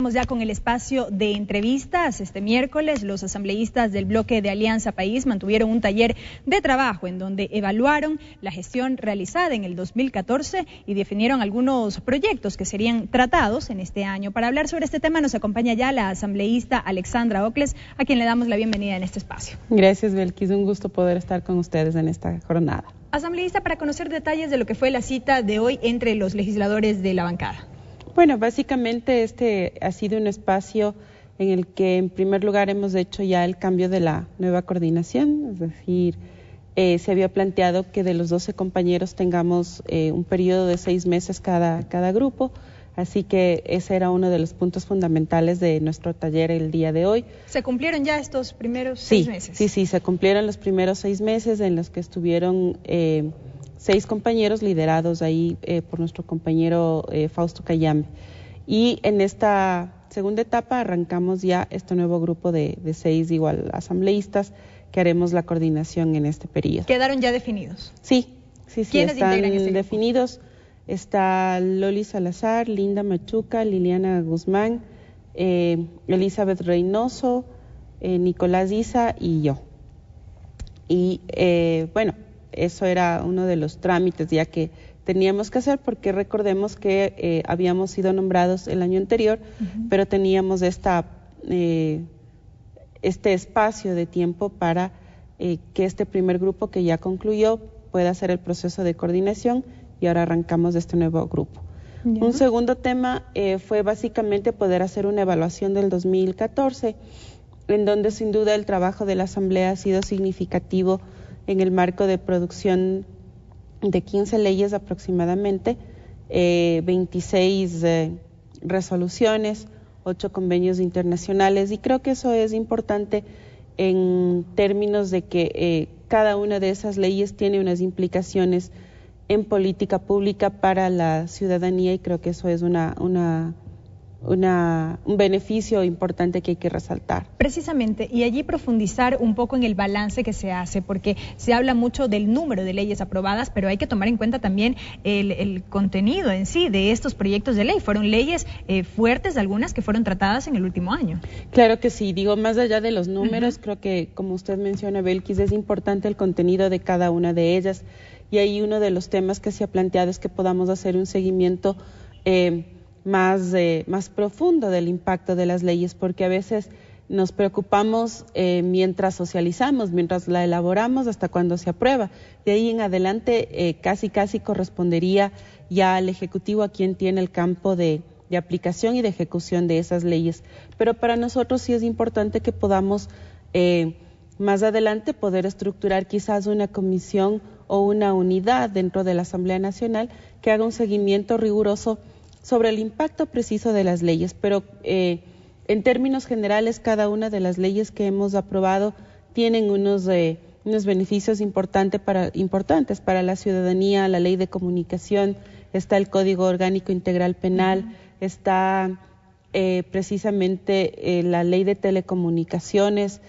Vamos ya con el espacio de entrevistas. Este miércoles los asambleístas del bloque de Alianza País mantuvieron un taller de trabajo en donde evaluaron la gestión realizada en el 2014 y definieron algunos proyectos que serían tratados en este año. Para hablar sobre este tema nos acompaña ya la asambleísta Alexandra Ocles, a quien le damos la bienvenida en este espacio. Gracias, Belkis, un gusto poder estar con ustedes en esta jornada. Asambleísta, para conocer detalles de lo que fue la cita de hoy entre los legisladores de la bancada. Bueno, básicamente este ha sido un espacio en el que en primer lugar hemos hecho ya el cambio de la nueva coordinación, es decir, se había planteado que de los 12 compañeros tengamos un periodo de 6 meses cada grupo, así que ese era uno de los puntos fundamentales de nuestro taller el día de hoy. ¿Se cumplieron ya estos primeros 6 meses? Sí, se cumplieron los primeros 6 meses en los que estuvieron 6 compañeros liderados ahí por nuestro compañero Fausto Cayambe. Y en esta segunda etapa arrancamos ya este nuevo grupo de 6 igual asambleístas que haremos la coordinación en este periodo. ¿Quedaron ya definidos? Sí, ¿Quiénes están integran este grupo? definidos. Está Loli Salazar, Linda Machuca, Liliana Guzmán, Elizabeth Reynoso, Nicolás Isa y yo. Y bueno, eso era uno de los trámites ya que teníamos que hacer, porque recordemos que habíamos sido nombrados el año anterior, pero teníamos este espacio de tiempo para que este primer grupo que ya concluyó pueda hacer el proceso de coordinación y ahora arrancamos este nuevo grupo. ¿Ya? Un segundo tema fue básicamente poder hacer una evaluación del 2014, en donde sin duda el trabajo de la Asamblea ha sido significativo en el marco de producción de 15 leyes aproximadamente, 26 resoluciones, 8 convenios internacionales, y creo que eso es importante en términos de que cada una de esas leyes tiene unas implicaciones en política pública para la ciudadanía, y creo que eso es un beneficio importante que hay que resaltar. Precisamente, y allí profundizar un poco en el balance que se hace, porque se habla mucho del número de leyes aprobadas, pero hay que tomar en cuenta también el contenido en sí de estos proyectos de ley. Fueron leyes fuertes, algunas que fueron tratadas en el último año. Claro que sí, digo, más allá de los números, creo que, como usted menciona, Belkis, es importante el contenido de cada una de ellas, y ahí uno de los temas que se ha planteado es que podamos hacer un seguimiento más profundo del impacto de las leyes, porque a veces nos preocupamos mientras socializamos, mientras la elaboramos, hasta cuando se aprueba. De ahí en adelante casi correspondería ya al Ejecutivo a quien tiene el campo de aplicación y de ejecución de esas leyes. Pero para nosotros sí es importante que podamos más adelante poder estructurar quizás una comisión o una unidad dentro de la Asamblea Nacional que haga un seguimiento riguroso sobre el impacto preciso de las leyes, pero en términos generales cada una de las leyes que hemos aprobado tienen unos beneficios importantes para la ciudadanía. La ley de comunicación, está el Código Orgánico Integral Penal, está precisamente la ley de telecomunicaciones,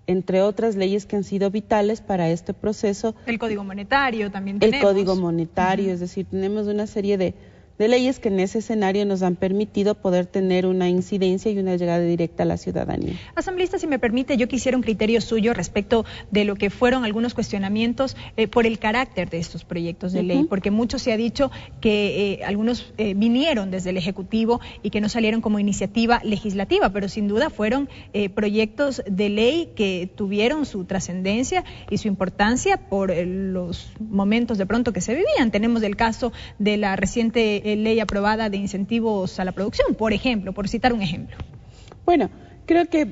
entre otras leyes que han sido vitales para este proceso. El Código Monetario también tenemos. El Código Monetario, es decir, tenemos una serie de leyes que en ese escenario nos han permitido poder tener una incidencia y una llegada directa a la ciudadanía. Asambleísta, si me permite, yo quisiera un criterio suyo respecto de lo que fueron algunos cuestionamientos por el carácter de estos proyectos de ley, porque mucho se ha dicho que algunos vinieron desde el Ejecutivo y que no salieron como iniciativa legislativa, pero sin duda fueron proyectos de ley que tuvieron su trascendencia y su importancia por los momentos de pronto que se vivían. Tenemos el caso de la reciente ley aprobada de incentivos a la producción, por ejemplo, por citar un ejemplo. Bueno, creo que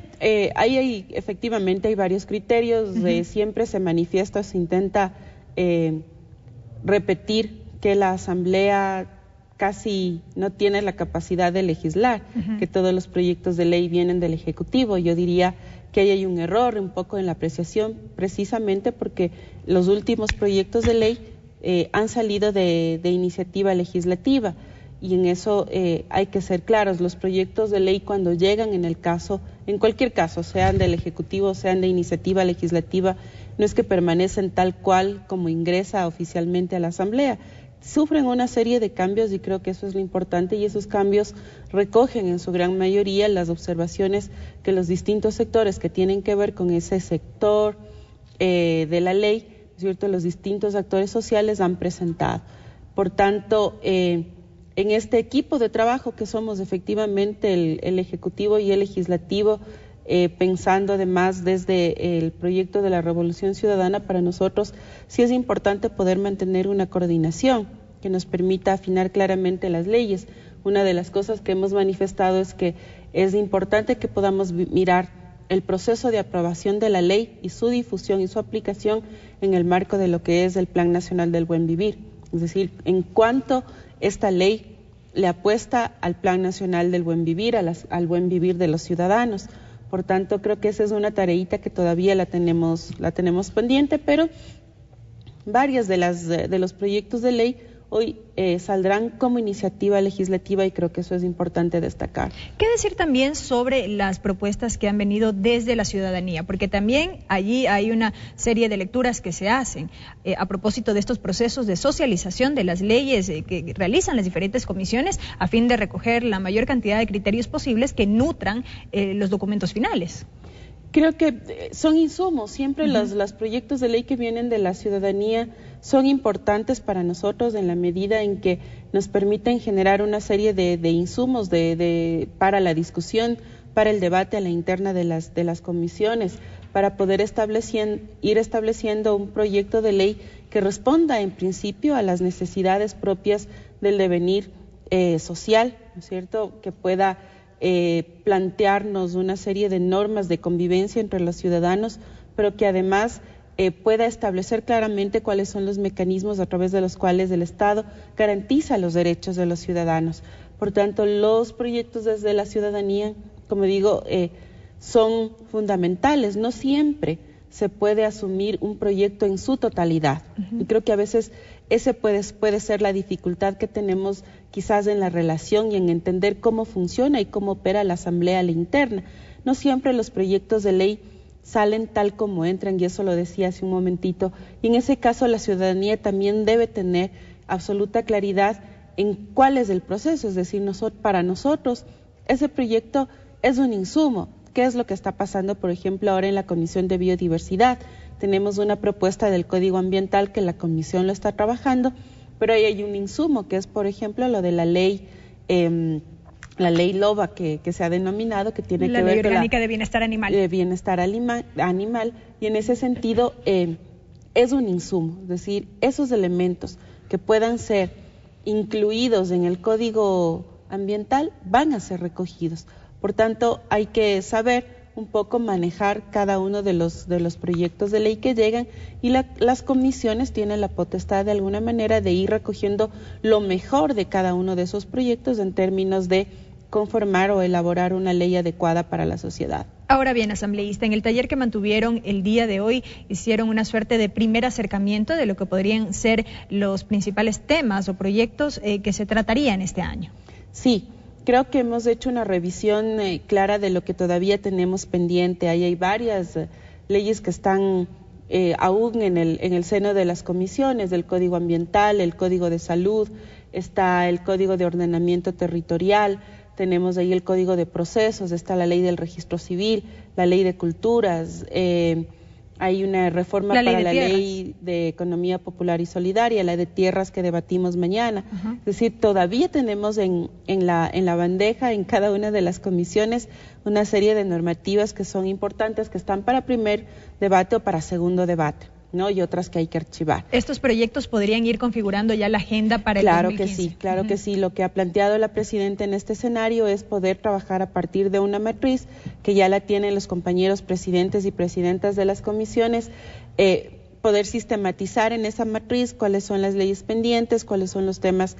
efectivamente hay varios criterios, siempre se manifiesta, se intenta repetir que la Asamblea casi no tiene la capacidad de legislar, que todos los proyectos de ley vienen del Ejecutivo. Yo diría que ahí hay un error un poco en la apreciación, precisamente porque los últimos proyectos de ley han salido de iniciativa legislativa, y en eso hay que ser claros. Los proyectos de ley, cuando llegan en cualquier caso, sean del Ejecutivo, sean de iniciativa legislativa, no es que permanecen tal cual como ingresa oficialmente a la Asamblea. sufren una serie de cambios y creo que eso es lo importante, y esos cambios recogen en su gran mayoría las observaciones que los distintos sectores que tienen que ver con ese sector de la ley, ¿cierto?, los distintos actores sociales han presentado. Por tanto, en este equipo de trabajo que somos efectivamente el Ejecutivo y el Legislativo, pensando además desde el proyecto de la Revolución Ciudadana, para nosotros sí es importante poder mantener una coordinación que nos permita afinar claramente las leyes. Una de las cosas que hemos manifestado es que es importante que podamos mirar el proceso de aprobación de la ley y su difusión y su aplicación en el marco de lo que es el Plan Nacional del Buen Vivir. Es decir, en cuanto esta ley le apuesta al Plan Nacional del Buen Vivir, al buen vivir de los ciudadanos. Por tanto, creo que esa es una tareita que todavía la tenemos pendiente, pero varias de los proyectos de ley hoy saldrán como iniciativa legislativa y creo que eso es importante destacar. ¿Qué decir también sobre las propuestas que han venido desde la ciudadanía? Porque también allí hay una serie de lecturas que se hacen a propósito de estos procesos de socialización de las leyes que realizan las diferentes comisiones a fin de recoger la mayor cantidad de criterios posibles que nutran los documentos finales. Creo que son insumos, siempre los proyectos de ley que vienen de la ciudadanía son importantes para nosotros en la medida en que nos permiten generar una serie de insumos para la discusión, para el debate a la interna de las comisiones, para poder ir estableciendo un proyecto de ley que responda en principio a las necesidades propias del devenir social, ¿no es cierto?, que pueda plantearnos una serie de normas de convivencia entre los ciudadanos, pero que además pueda establecer claramente cuáles son los mecanismos a través de los cuales el Estado garantiza los derechos de los ciudadanos. Por tanto, los proyectos desde la ciudadanía, como digo, son fundamentales. No siempre se puede asumir un proyecto en su totalidad. Y creo que a veces ese puede ser la dificultad que tenemos quizás en la relación y en entender cómo funciona y cómo opera la Asamblea a la interna. No siempre los proyectos de ley salen tal como entran, y eso lo decía hace un momentito, y en ese caso la ciudadanía también debe tener absoluta claridad en cuál es el proceso, es decir, para nosotros ese proyecto es un insumo. ¿Qué es lo que está pasando, por ejemplo, ahora en la Comisión de Biodiversidad? Tenemos una propuesta del Código Ambiental que la Comisión lo está trabajando, pero ahí hay un insumo que es, por ejemplo, lo de la ley LOBA que se ha denominado, que tiene que ver con la Ley Orgánica de Bienestar Animal. De Bienestar Animal, y en ese sentido es un insumo, es decir, esos elementos que puedan ser incluidos en el Código Ambiental van a ser recogidos. Por tanto, hay que saber un poco manejar cada uno de los proyectos de ley que llegan, y las comisiones tienen la potestad de alguna manera de ir recogiendo lo mejor de cada uno de esos proyectos en términos de conformar o elaborar una ley adecuada para la sociedad. Ahora bien, asambleísta, en el taller que mantuvieron el día de hoy hicieron una suerte de primer acercamiento de lo que podrían ser los principales temas o proyectos que se tratarían este año. Sí. Creo que hemos hecho una revisión clara de lo que todavía tenemos pendiente. Ahí hay varias leyes que están aún en el seno de las comisiones, el Código Ambiental, el Código de Salud, está el Código de Ordenamiento Territorial, tenemos ahí el Código de Procesos, está la Ley del Registro Civil, la Ley de Culturas, hay una reforma para la Ley de Economía Popular y Solidaria, la de Tierras que debatimos mañana. Es decir, todavía tenemos en la bandeja, en cada una de las comisiones, una serie de normativas que son importantes, que están para primer debate o para segundo debate, ¿no? Y otras que hay que archivar. ¿Estos proyectos podrían ir configurando ya la agenda para el 2015? Claro que sí. Lo que ha planteado la Presidenta en este escenario es poder trabajar a partir de una matriz que ya la tienen los compañeros presidentes y presidentas de las comisiones, poder sistematizar en esa matriz cuáles son las leyes pendientes, cuáles son los temas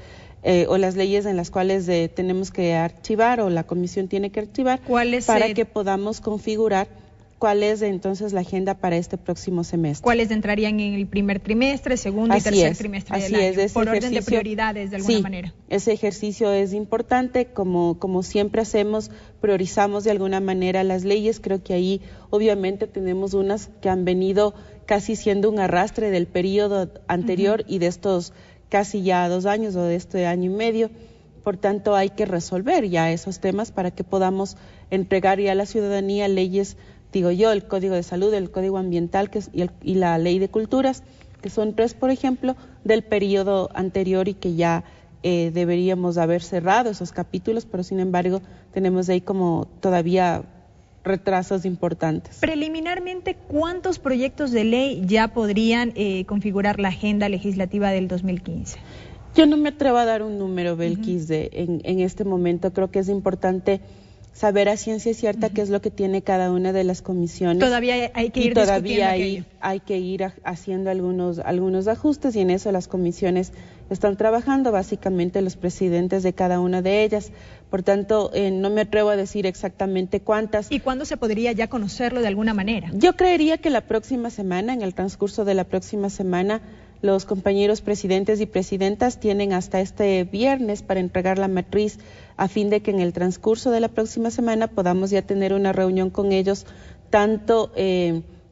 o las leyes en las cuales tenemos que archivar o la comisión tiene que archivar, para que podamos configurar cuál es entonces la agenda para este próximo semestre. ¿Cuáles entrarían en el primer trimestre, segundo y tercer trimestre del año? Por orden de prioridades, de alguna manera. Ese ejercicio es importante, como siempre hacemos, priorizamos de alguna manera las leyes. Creo que ahí obviamente tenemos unas que han venido casi siendo un arrastre del periodo anterior y de estos casi ya 2 años o de este año y medio. Por tanto, hay que resolver ya esos temas para que podamos entregar ya a la ciudadanía leyes, digo yo, el Código de Salud, el Código Ambiental y la Ley de Culturas, que son 3, por ejemplo, del periodo anterior y que ya deberíamos haber cerrado esos capítulos, pero sin embargo tenemos ahí como todavía retrasos importantes. Preliminarmente, ¿cuántos proyectos de ley ya podrían configurar la agenda legislativa del 2015? Yo no me atrevo a dar un número, Belkis, en este momento. Creo que es importante saber a ciencia cierta qué es lo que tiene cada una de las comisiones. Todavía hay que ir discutiendo aquello. Hay que ir haciendo algunos ajustes y en eso las comisiones están trabajando, básicamente los presidentes de cada una de ellas. Por tanto, no me atrevo a decir exactamente cuántas. ¿Y cuándo se podría ya conocerlo de alguna manera? Yo creería que la próxima semana, en el transcurso de la próxima semana, los compañeros presidentes y presidentas tienen hasta este viernes para entregar la matriz a fin de que en el transcurso de la próxima semana podamos ya tener una reunión con ellos, tanto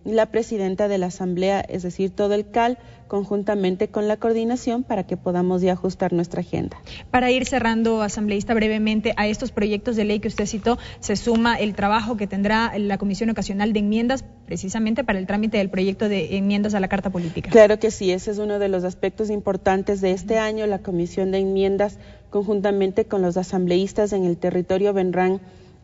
la presidenta de la Asamblea, es decir, todo el CAL, conjuntamente con la coordinación para que podamos ya ajustar nuestra agenda. Para ir cerrando, asambleísta, brevemente, a estos proyectos de ley que usted citó, se suma el trabajo que tendrá la Comisión Ocasional de Enmiendas, precisamente para el trámite del proyecto de enmiendas a la Carta Política. Claro que sí, ese es uno de los aspectos importantes de este año. La Comisión de Enmiendas, conjuntamente con los asambleístas en el territorio,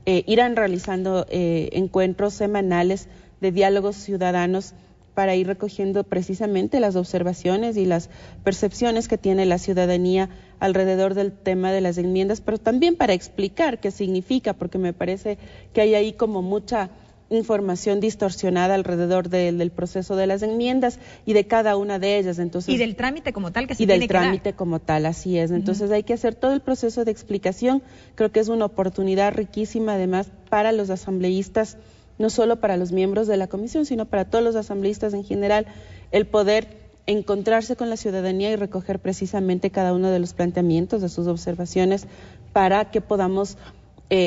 irán realizando encuentros semanales de diálogos ciudadanos para ir recogiendo precisamente las observaciones y las percepciones que tiene la ciudadanía alrededor del tema de las enmiendas, pero también para explicar qué significa, porque me parece que hay ahí como mucha información distorsionada alrededor del proceso de las enmiendas y de cada una de ellas. Entonces, y del trámite como tal que se y tiene del que dar. trámite como tal, así es. Entonces hay que hacer todo el proceso de explicación. Creo que es una oportunidad riquísima además para los asambleístas, no solo para los miembros de la comisión, sino para todos los asambleístas en general, el poder encontrarse con la ciudadanía y recoger precisamente cada uno de los planteamientos, de sus observaciones, para que podamos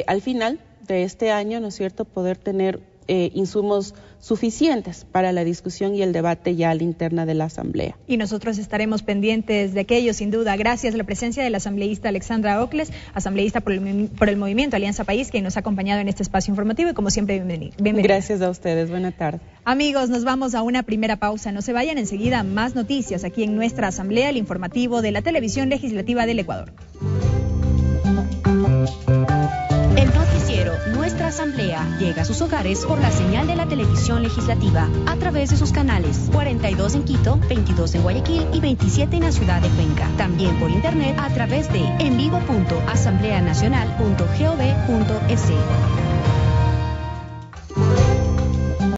al final de este año, ¿no es cierto?, poder tener insumos suficientes para la discusión y el debate ya a la interna de la Asamblea. Y nosotros estaremos pendientes de aquello, sin duda. Gracias a la presencia de la asambleísta Alexandra Ocles, asambleísta por el Movimiento Alianza País, quien nos ha acompañado en este espacio informativo y como siempre, bienvenida. Gracias a ustedes, buena tarde. Amigos, nos vamos a una primera pausa. No se vayan, enseguida más noticias aquí en nuestra Asamblea, el informativo de la Televisión Legislativa del Ecuador. Nuestra Asamblea llega a sus hogares por la señal de la Televisión Legislativa a través de sus canales 42 en Quito, 22 en Guayaquil y 27 en la ciudad de Cuenca. También por internet a través de envivo.asambleanacional.gov.es.